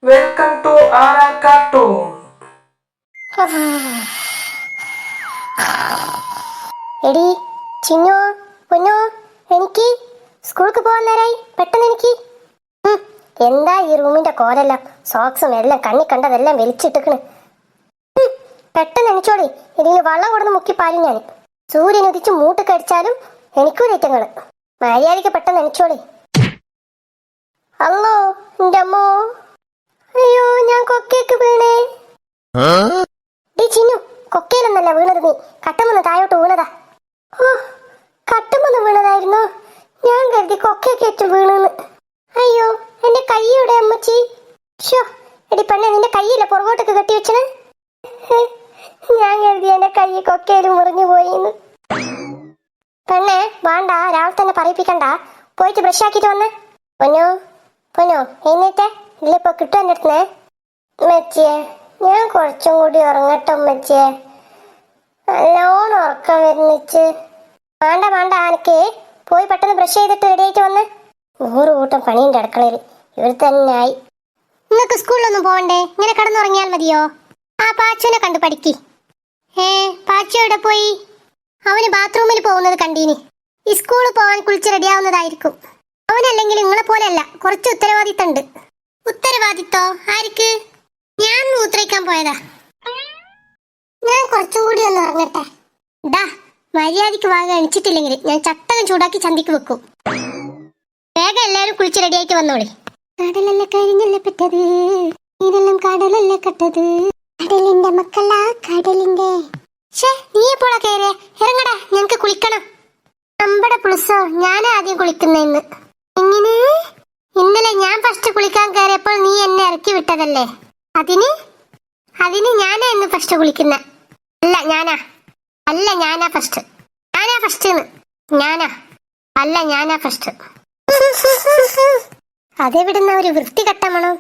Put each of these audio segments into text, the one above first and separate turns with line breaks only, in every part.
Welcome to RR cartoon.
എടി ചിന്നു പൊന്നു, എനിക്ക് സ്കൂൾക്ക് പോകാൻ നേരായി. പെട്ടെന്ന് എനിക്ക് എന്താ ഈ റൂമിന്റെ കോലെല്ലാം, സോക്സും എല്ലാം കണ്ണി കണ്ടതെല്ലാം വലിച്ചിട്ടിക്കണ്. പെട്ടെന്ന് എണിച്ചോളി, ഇതിന് വെള്ളം കൊടുന്ന് മുക്കിപ്പാലും ഞാൻ. സൂര്യൻ ഉദിച്ച് മൂട്ട് കടിച്ചാലും എനിക്കൂരേറ്റങ്ങള്. മര്യാദയ്ക്ക് പെട്ടെന്ന് എണിച്ചോളി. അല്ലോ എന്റെ അമ്മോ, അയ്യോ ഞാൻ കൊക്കയ്ക്ക് വീണേ. ഡീ ചിന്നു, കൊക്കയിലൊന്നല്ല വീണത്, നീ കട്ടുമെന്ന് താഴോട്ട് വീണതാ. ഓ, കട്ടുമെന്ന് വീണതായിരുന്നു. ഞാൻ കരുതി കൊക്കയൊക്കെ ഇട്ട് വീണെന്ന്. അയ്യോ എന്റെ കൈയുടെ അമ്മച്ചി. ഷോ എടി പെണ്ണെ, നിന്റെ കൈയില്ല പുറകോട്ടൊക്കെ കെട്ടി വെച്ചത്. ഞാൻ കരുതി എന്റെ കൈ കൊക്കയിലും മുറിഞ്ഞു പോയിന്ന്. പെണ്ണെ വേണ്ട, രാവിലെ തന്നെ പറയിപ്പിക്കണ്ട. പോയിട്ട് ബ്രഷ് ആക്കിട്ട് വന്നേ. പൊന്നോ പൊന്നോ എന്നിട്ടേ ഇല്ലപ്പോ കിട്ടും എൻ്റെ അടുത്തേ. മെച്ചിയെ ഞാൻ കുറച്ചും കൂടി ഉറങ്ങട്ടെ മെച്ചിയെ, നല്ലോണം ഉറക്കം വരുന്നിച്ച്. വേണ്ട വേണ്ട, എനിക്ക് പോയി പെട്ടെന്ന് ബ്രഷ് ചെയ്തിട്ട് റെഡി ആയിട്ട് വന്ന്. 100 കൂട്ടം പണിയുണ്ട് അടുക്കളയിൽ. ഇവിടെ തന്നെ ആയി. നിങ്ങൾക്ക് സ്കൂളിലൊന്നും പോവണ്ടേ? ഇങ്ങനെ കിടന്നുറങ്ങിയാൽ മതിയോ? ആ പാച്ചുവിനെ കണ്ടു പഠിക്ക്. പാച്ചു എവിടെ പോയി? അവന് ബാത്റൂമിൽ പോകുന്നത് കണ്ടീനി. ഈ സ്കൂളിൽ പോവാൻ കുളിച്ച് റെഡിയാവുന്നതായിരിക്കും. അവനല്ലെങ്കിൽ നിങ്ങളെ പോലെയല്ല, കുറച്ച് ഉത്തരവാദിത്തമുണ്ട്. ഉത്തരവാദിത്തോ? ആർക്ക്? ഞാൻ മൂത്രയിക്കാൻ പോയതാ. ഞാൻ കുറച്ചും കൂടി ഒന്ന് ഇറങ്ങട്ടെ. ഡാ, മര്യാദക്ക് വാങ്ങ എണിച്ചിട്ടില്ലെങ്കിൽ ഞാൻ ചട്ടകം ചൂടാക്കി ചന്തിക്ക് വെക്കും. വേഗം എല്ലാവരും കുളിച്ച് റെഡിയായിട്ട് വന്നോളി. കടലല്ല കഴിഞ്ഞല്ല പെട്ടത്, ഇതെല്ലാം കടലല്ല കെട്ടത്, കടലിന്റെ മക്കള കടലിന്റെ. നീ എപ്പോഴാ കയറിയ? ഇറങ്ങടാ, ഞങ്ങക്ക് കുളിക്കണം. നമ്മടെ പുളിസോ, ഞാനാ ആദ്യം കുളിക്കുന്നെന്ന്. എങ്ങനെ? ഇന്നലെ ഞാൻ ഫസ്റ്റ് കുളിക്കാൻ കയറിയപ്പോൾ നീ എന്നെ ഇറക്കി വിട്ടതല്ലേ? അതിന് ഞാനാ ഇന്ന് ഫസ്റ്റ് കുളിക്കുന്ന. അല്ല ഞാനാ ഫസ്റ്റ്. അതെവിടുന്ന ഒരു വൃത്തികെട്ടമണോ?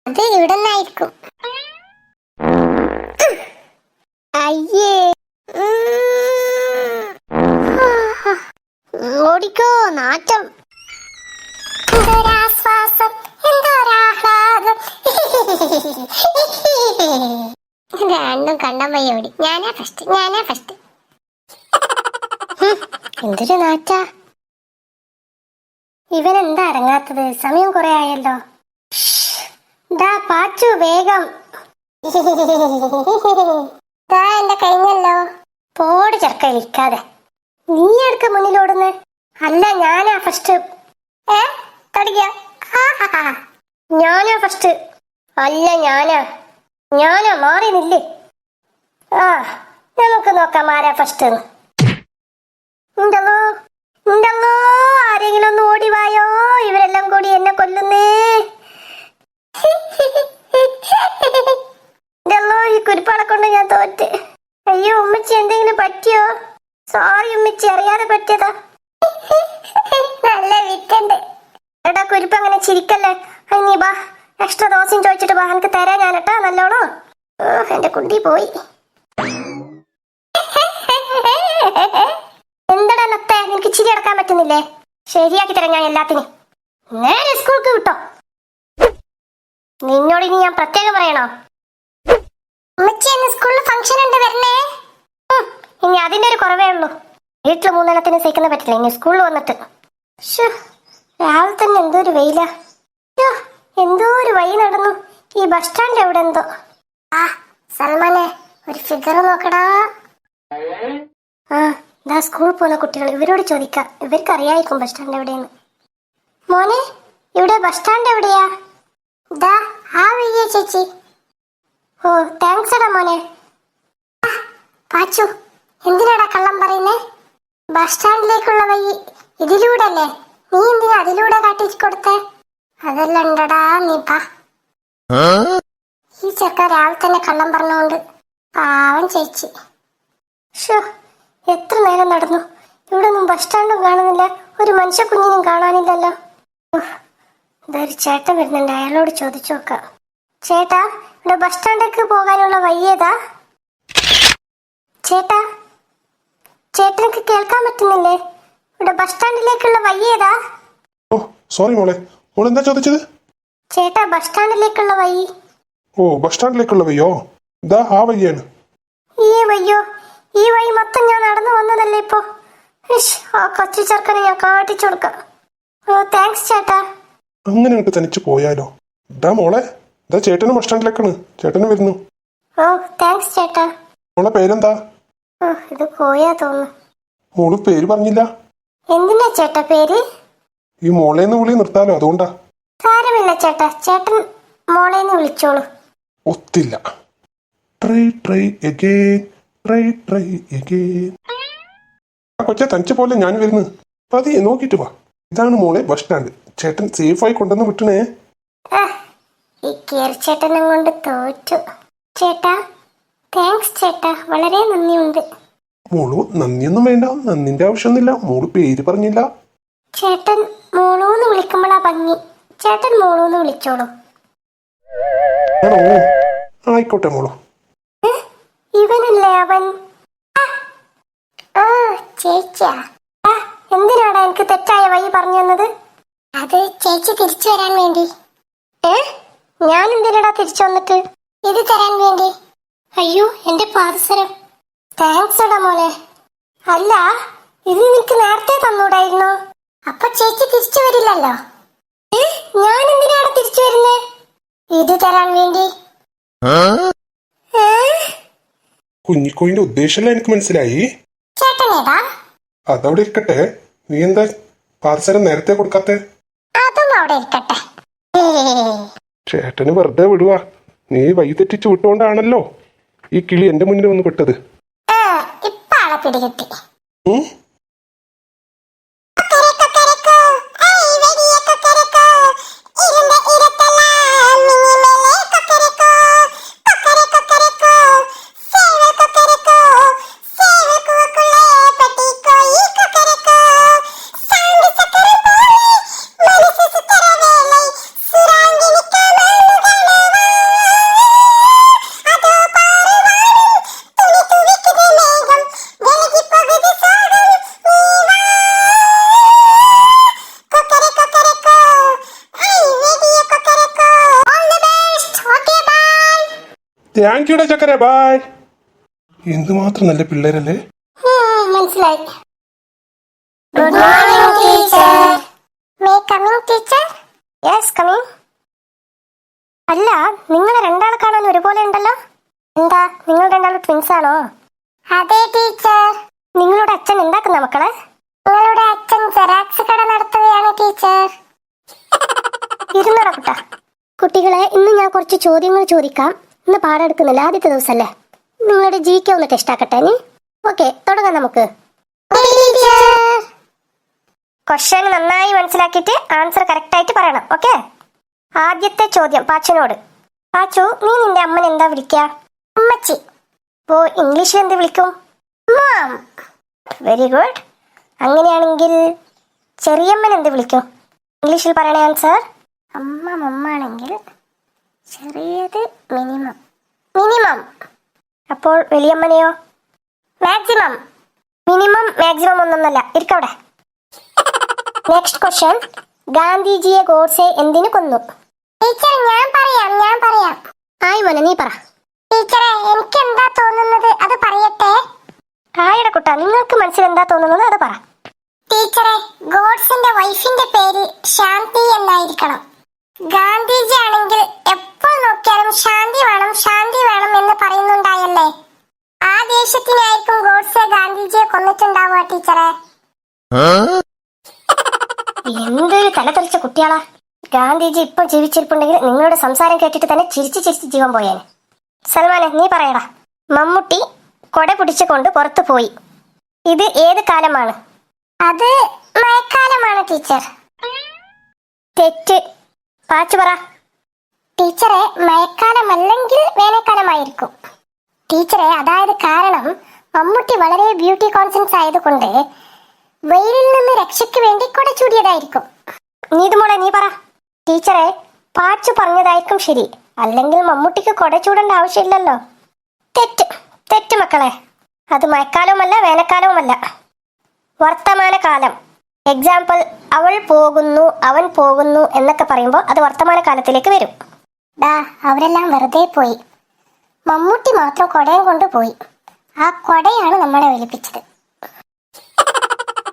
അത് ഇവിടുന്നായിരിക്കും. അയ്യേ, ഓടിക്കോ നാറ്റം. എന്തൊരാശ്വാസം, എന്തൊരാഹ്ലാദം. രണ്ടും കണ്ടം വയ്യ ഓടി. ഞാനാ ഫസ്റ്റ്. എന്തൊരു നാറ്റാ. ഇവനെന്താ അടങ്ങാത്തത്? സമയം കുറെ ആയല്ലോ. ദാ പാച്ചു വേഗം. ദാ എന്റെ കഴിഞ്ഞല്ലോ. പോട് ചെറുക്ക ഇരിക്കാതെ. നീ എടുക്ക മുന്നിലോടുന്ന്. അല്ല ഞാനാ ഫസ്റ്റ്. ഞാനാ ഫസ്റ്റ്. അല്ല ഞാനാ മാറി നില്ലേ. നമുക്ക് നോക്കാം ആരാ ഫസ്റ്റ്. ഉണ്ടല്ലോ, ആരെങ്കിലും ഒന്ന് ഓടിവായോ, ഇവരെല്ലാം കൂടി എന്നെ കൊല്ലുന്നേ. ഉണ്ടല്ലോ, ഈ കുരിപ്പാളെ കൊണ്ട് ഞാൻ തോറ്റ്. അയ്യോ ഉമ്മച്ചി, എന്തെങ്കിലും പറ്റിയോ? സോറി ഉമ്മച്ചി, അറിയാതെ പറ്റിയതാ. നല്ല വിറ്റുണ്ട്. എടാ കുരിപ്പ് അങ്ങനെ ചിരിക്കല്ലേ. നീ ബാ, എക്സ്ട്രാ ദോശയും ചോദിച്ചിട്ട് ബാ, എനിക്ക് തരാൻ ഞാനട്ടാ നല്ലോണോ. എന്റെ കുണ്ടി പോയി. എന്താടാ നത്തേ, നിനക്ക് ചിരി അടക്കാൻ പറ്റുന്നില്ലേ? ശരിയാക്കി തരാം ഞാൻ എല്ലാത്തിനും. നേരെ സ്കൂൾക്ക് വിട്ടോ. നിന്നോട് ഇനി ഞാൻ പ്രത്യേകം പറയണോ? സ്കൂളിൽ ഫംഗ്ഷൻ ഉണ്ട്, വരണേ. ഇനി അതിന്റെ ഒരു കുറവേ ഉള്ളൂ. വീട്ടിൽ 3 എണ്ണത്തിന് സഹിക്കുന്ന പറ്റില്ല, ഇനി സ്കൂളിൽ വന്നിട്ട്. രാവിലെ തന്നെ എന്തോ ഒരു വെയില. എന്തോ ഒരു വഴി നടന്നു. ഈ ബസ് സ്റ്റാൻഡ് എവിടെ എന്തോ. സൽമാനെ, ഒരു ഫിഗർ നോക്കടാ. ദാ സ്കൂളിൽ പോകുന്ന കുട്ടികൾ, ഇവരോട് ചോദിക്കാം, ഇവർക്ക് അറിയായിരിക്കും ബസ് സ്റ്റാൻഡ് എവിടെയെന്ന്. മോനെ, ഇവിടെ ബസ് സ്റ്റാൻഡ് എവിടെയാ? ദാ ആ വഴിയാ ചേച്ചി. ഓ താങ്ക്സ് എടാ മോനെ. പാച്ചു, എന്തിനാടാ കള്ളം പറയുന്നേ? ബസ് സ്റ്റാൻഡിലേക്കുള്ള വഴി ഇതിലൂടെ അല്ലേ? നീ എന്തിനാ അതിലൂടെ കാട്ടി കൊടുത്തേ? അതെല്ലാം ഉണ്ടടാ, നീ പാ. ഈ ചെറുക്ക രാവിലെ തന്നെ കള്ളം പറഞ്ഞോണ്ട് പാവം ചേച്ചി. എത്ര നേരം നടന്നു, ഇവിടെ ഒന്നും ബസ് സ്റ്റാൻഡും കാണുന്നില്ല, ഒരു മനുഷ്യ കുഞ്ഞിനും കാണാനില്ലല്ലോ. ഇതൊരു ചേട്ടൻ വരുന്നുണ്ട്, അയാളോട് ചോദിച്ചു നോക്കാം. ചേട്ടാ, ഇവിടെ ബസ് സ്റ്റാൻഡിലേക്ക് പോകാനുള്ള വഴി ഏതാ? ചേട്ടനക്ക് കേൾക്കാൻ പറ്റുന്നില്ലേ? ഇവിടെ ബസ് സ്റ്റാൻഡിലേക്കുള്ള വഴി ഏതാ?
ഓ സോറി മോളെ, മോൾ എന്താ ചോദിച്ചത്?
ചേട്ടാ ബസ് സ്റ്റാൻഡിലേക്കുള്ള വഴി.
ഓ, ബസ് സ്റ്റാൻഡിലേക്കുള്ള വയ്യോ? ഇതാ ആ വയ്യാണ്.
ഈ വയ്യോ? ഈ വഴി മൊത്തം ഞാൻ നടന്നു വന്നതല്ലേ ഇപ്പൊ. ആ കൊച്ചു ചെറുക്കനെ ഞാൻ കാട്ടിച്ചു കൊടുക്കാം. ഓ താങ്ക്സ് ചേട്ടാ.
അങ്ങനെ അങ്ങോട്ട് തനിച്ച് പോയാലോ? ഇതാ മോളെ, ഇതാ ചേട്ടനും ബസ് സ്റ്റാൻഡിലേക്കാണ്. ചേട്ടനും വരുന്നു.
ഓ താങ്ക്സ് ചേട്ടാ.
മോളെ പേരെന്താ?
ഓ ഇത് കോയാ തോന്നുന്നു.
മോള് പേര് പറഞ്ഞില്ല.
എന്തിനാ ചേട്ടാ പേര്?
ഈ മോളേന്ന് വിളി നിർത്താലോ, അതുകൊണ്ടാ.
സാരമില്ല ചേട്ടാ, ചേട്ടൻ മോളേന്ന് വിളിച്ചോളൂ.
ഒത്തില്ല. Try try again, try try again. ആ കൊച്ചെ, തനിച്ച പോലെ ഞാൻ വരുന്നു. പതിയെ നോക്കിട്ട് വാ. ഇതാണ് മോളെ ബസ് സ്റ്റാൻഡ്. ചേട്ടൻ സേഫായി കൊണ്ടുവന്ന് വിട്ടണേ.
ഈ കേറിച്ചേട്ടനെ കൊണ്ട് തോറ്റു. ചേട്ടാ താങ്ക്സ് ചേട്ടാ, വളരെ നന്ദിയുണ്ട്.
മോളു നന്ദിയൊന്നും വേണ്ട, നന്ദിന്റെ ആവശ്യമൊന്നുമില്ല. മോള് പേര് പറഞ്ഞില്ല.
ചേട്ടൻ മോളൂന്ന് വിളിക്കുമ്പോഴാ ഭംഗി. ചേട്ടൻ മോളൂന്ന് വിളിച്ചോളൂ.
ആണോ? ആയിക്കോട്ടെ മോളു.
ഇവനല്ലേ അവൻ? ആ ചേച്ചിയാ. എന്തിനാടാ എനിക്ക് തെറ്റായ വഴി പറഞ്ഞു തന്നത്? അത് ചേച്ചി തിരിച്ചു വരാൻ വേണ്ടി. ഞാൻ എന്തിനാടാ തിരിച്ചു വന്നിട്ട്? ഇത് തരാൻ വേണ്ടി. അയ്യോ എന്റെ പാദസരം. താങ്ക്സ് എടാ മോനെ. അല്ല, ഇത് നിനക്ക് നേരത്തെ തന്നൂടായിരുന്നോ? അപ്പൊ ചേച്ചി തിരിച്ചു വരില്ലല്ലോ. ഞാൻ എന്തിനാണ് തിരിച്ചു വരുന്നേ? ഇത് തരാൻ വേണ്ടി.
കുഞ്ഞിക്കോയിന്റെ ഉദ്ദേശമല്ല എനിക്ക് മനസ്സിലായി.
ചേട്ടനേതാ?
അതവിടെ ഇരിക്കട്ടെ. നീ എന്താ പാർസരം നേരത്തെ കൊടുക്കാത്തെ?
അതും അവിടെ ഇരിക്കട്ടെ.
ചേട്ടന് വെറുതെ വിടുവാ. നീ വഴി തെറ്റിച്ച് വിട്ടുകൊണ്ടാണല്ലോ ഈ കിളി എന്റെ മുന്നിൽ വന്ന് പെട്ടത്.
ഇപ്പൊ ആളെ പിടികിട്ടി.
താങ്ക് യുടാ ചക്കര, ബായ്. എന്തുമാത്രം നല്ല പിള്ളേരല്ലേ.
മനസ്സിലായി. Good morning teacher. May coming teacher? Yes coming. അല്ല, നിങ്ങൾ രണ്ടാളെ കാണാൻ ഒരുപോലെ ഉണ്ടല്ലോ. എന്താ നിങ്ങൾ രണ്ടാളും ട്വിൻസ് ആണോ? അതെ ടീച്ചർ. നിങ്ങളുടെ അച്ഛൻ എന്താക്കുന്ന മക്കളെ? നിങ്ങളുടെ അച്ഛൻ ജെറാക്സ് കട നടത്തുകയാണ് ടീച്ചർ. ഇരുന്നടാ കുട്ട. കുട്ടികളെ, ഇന്ന് ഞാൻ കുറച്ച് ചോദ്യങ്ങൾ ചോദിക്കാം. ഇന്ന് പാടെടുക്കുന്നില്ല, ആദ്യത്തെ ദിവസമല്ലേ. നിങ്ങളുടെ ജിക്ക് ഒന്ന് ടെസ്റ്റ് ആക്കട്ടെ. നീ ഓക്കെ, തുടങ്ങാം നമുക്ക്. ക്വസ്റ്റ്യൻ നന്നായി മനസ്സിലാക്കിയിട്ട് ആൻസർ കറക്റ്റ് ആയിട്ട് പറയണം. ഓക്കെ. ആദ്യത്തെ ചോദ്യം പാച്ചുനോട്. പാച്ചു, നീ നിന്റെ അമ്മനെ എന്താ വിളിക്കുക? അമ്മച്ചി. അപ്പോ ഇംഗ്ലീഷിൽ എന്ത് വിളിക്കും? മാം. Very good. അങ്ങനെയാണെങ്കിൽ ചെറിയമ്മൻ എന്ത് വിളിക്കും? ഇംഗ്ലീഷിൽ പറയണേ ആൻസർ. അമ്മ മമ്മാണെങ്കിൽ ചെറിയത് മിനിമം. മിനിമം. അപ്പോൾ വലിയമ്മനെയോ? മാക്സിമം. മിനിമം മാക്സിമം ഒന്നൊന്നല്ല, ഇരിക്കവിടെ. Next question. ഗാന്ധിജിയെ ഗോഡ്സെ എന്തിനു കൊന്നു? ടീച്ചർ ഞാൻ പറയാം. ആയി മോനെ, നീ പറ. ടീച്ചറെ, എനിക്ക് എന്താ തോന്നുന്നത് അത് പറയട്ടെ? ആയിട കുട്ട, നിങ്ങൾക്ക് മനസ്സിൽ എന്താ തോന്നുന്നത് അത് പറ. ടീച്ചറെ, ഗോഡ്സിന്റെ വൈഫിന്റെ പേര് ശാന്തി എന്നായിരിക്കണം. ഗാന്ധിജി ആണെങ്കിൽ എപ്പോൾ നോക്കിയാലും ശാന്തി വേണം എന്ന് പറയുന്നുണ്ടായല്ലേ. ആ ദേഷ്യത്തിനായിരിക്കും ഗോഡ്സെ ഗാന്ധിജിയെ കൊന്നിട്ടുണ്ടാവുക ടീച്ചറെ. എന്തൊരു തലതെറിച്ച കുട്ടിയാളാ. ഗാന്ധിജി ഇപ്പൊ ജീവിച്ചിരിപ്പുണ്ടെങ്കിൽ നിങ്ങളുടെ സംസാരം കേട്ടിട്ട് തന്നെ ചിരിച്ച് ജീവൻ പോയേനെ. സൽമാനെ, നീ പറയടാ. മമ്മൂട്ടി കൊട പിടിച്ചുകൊണ്ട് പുറത്തു പോയി. ഇത് ഏത് കാലമാണ്? അത് മഴക്കാലമാണ് ടീച്ചർ. തെറ്റ്. പാച്ചു പറ. ടീച്ചറെ, മഴക്കാലമല്ലെങ്കിൽ വേനൽക്കാലമായിരിക്കും. ടീച്ചറെ, അതായത് കാരണം മമ്മൂട്ടി വളരെ ബ്യൂട്ടി കോൺഷ്യസ് ആയതുകൊണ്ട് വെയിലിൽ നിന്ന് രക്ഷയ്ക്ക് വേണ്ടി കൊട ചൂടിയതായിരിക്കും. നീതുമോളെ, നീ പറ. ടീച്ചറെ, പാച്ചു പറഞ്ഞതായിരിക്കും ശരി. അല്ലെങ്കിൽ മമ്മൂട്ടിക്ക് കൊട ചൂടേണ്ട ആവശ്യമില്ലല്ലോ. തെറ്റ് മക്കളെ. അത് മഴക്കാലവുമല്ല വേനൽക്കാലവുമല്ല, വർത്തമാനകാലം. എക്സാമ്പിൾ അവൾ പോകുന്നു, അവൻ പോകുന്നു എന്നൊക്കെ പറയുമ്പോൾ അത് വർത്തമാനകാലത്തിലേക്ക് വരും. ഡാ, അവരെല്ലാം വെറുതെ പോയി. മമ്മൂട്ടി മാത്രം കൊടയും കൊണ്ട് പോയി. ആ കൊടയാണ് നമ്മളെ ഒലിപ്പിച്ചത്.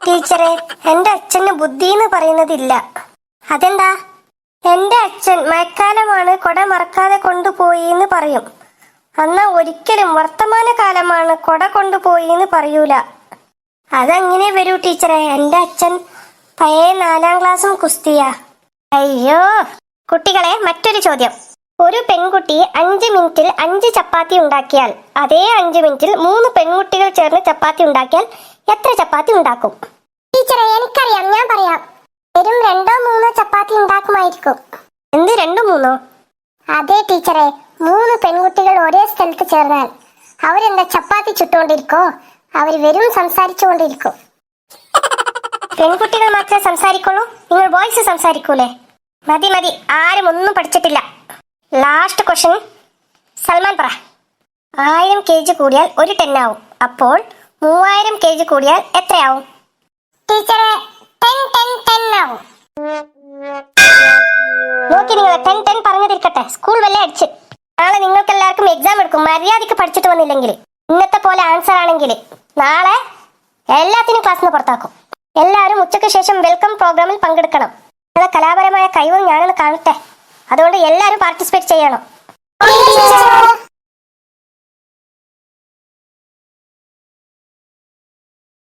ടീച്ചറെ, എന്റെ അച്ഛന് ബുദ്ധി എന്ന് പറയുന്നതില്ല. അതെന്താ? എന്റെ അച്ഛൻ മഴക്കാലമാണ് കൊട മറക്കാതെ കൊണ്ടുപോയി എന്ന് പറയും. എന്നാ ഒരിക്കലും വർത്തമാനകാലമാണ് കൊട കൊണ്ടുപോയി എന്ന് പറയൂല. അതങ്ങനെ വരൂ ടീച്ചറെ. എന്റെ അച്ഛൻ പഴയ 4ാം ക്ലാസ്സും കുസ്തിയാ. അയ്യോ കുട്ടികളെ, മറ്റൊരു ചോദ്യം. ഒരു പെൺകുട്ടി 5 മിനിറ്റിൽ 5 ചപ്പാത്തി ഉണ്ടാക്കിയാൽ അതേ 5 മിനിറ്റിൽ 3 പെൺകുട്ടികൾ ചേർന്ന് ചപ്പാത്തി ഉണ്ടാക്കിയാൽ എത്ര ചപ്പാത്തി ഉണ്ടാക്കും? ടീച്ചറെ, എനിക്കറിയാം, ഞാൻ പറയാം. വെറും 2-3 ചപ്പാത്തി ഉണ്ടാക്കുമായിരിക്കും. എന്ത് 2-3? അതെ ടീച്ചറെ, 3 പെൺകുട്ടികൾ ഒരേ സ്ഥലത്ത് ചേർന്നാൽ അവരെന്താ ചപ്പാത്തി ചുട്ടുകൊണ്ടിരിക്കോ? അവർ വെറും സംസാരിച്ചുകൊണ്ടിരിക്കും. പെൺകുട്ടികൾ മാത്രമേ സംസാരിക്കുള്ളൂ? നിങ്ങൾ ബോയ്സ് സംസാരിക്കൂലേ? മതി മതി, ആരും ഒന്നും പഠിച്ചിട്ടില്ല. ലാസ്റ്റ് ക്വസ്റ്റ്യൻ, സൽമാൻ പറ. 1000 kg കൂടിയാൽ 1 ടൺ ആവും. അപ്പോൾ 3000 kg കൂടിയാൽ എത്രയാവും? ടീച്ചറെ, 10 ആവും. നോക്കി നിങ്ങൾ 10 പറഞ്ഞതിരിക്കട്ടെ. സ്കൂൾ വല്ല അടിച്ച്. നാളെ നിങ്ങൾക്ക് എല്ലാവർക്കും എക്സാം എടുക്കും. മര്യാദയ്ക്ക് പഠിച്ചിട്ട് വന്നില്ലെങ്കിൽ, ഇന്നത്തെ പോലെ ആൻസർ ആണെങ്കിൽ നാളെ എല്ലാത്തിനും ക്ലാസ്സിൽ നിന്ന് പുറത്താക്കും. എല്ലാവരും ഉച്ചയ്ക്ക് ശേഷം വെൽക്കം പ്രോഗ്രാമിൽ പങ്കെടുക്കണം. നിങ്ങളുടെ കലാപരമായ കഴിവും ഞാനൊന്ന് കാണട്ടെ. അതുകൊണ്ട് എല്ലാവരും പാർട്ടിസിപ്പേറ്റ് ചെയ്യണം.